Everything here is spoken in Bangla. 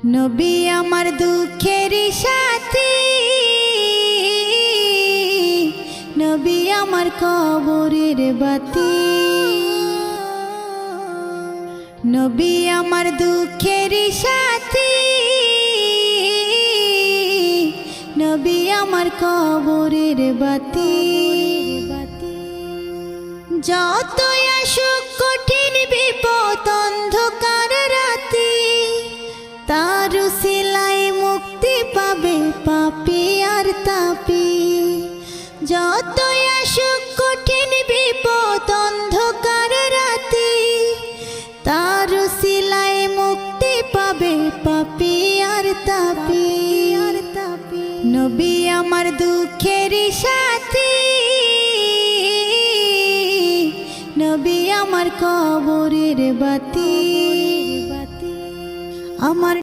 নবী আমার দুঃখের সাথী, নবী আমার কবরের বাতি। নবী আমার দুঃখের সাথী, নবী আমার কবরের বাতি। যতই আসুক কঠিন বিপদ অন্ধকার রাতি, তার উসিলায় মুক্তি পাবে পাপী আর তাপী। যতই আসুক কঠিন বিপদ অন্ধকার রাতি, তার উসিলায় মুক্তি পাবে পাপী আর তাপী। নবী আমার দুঃখের সাথী, নবী আমার কবরের বাতি। আমার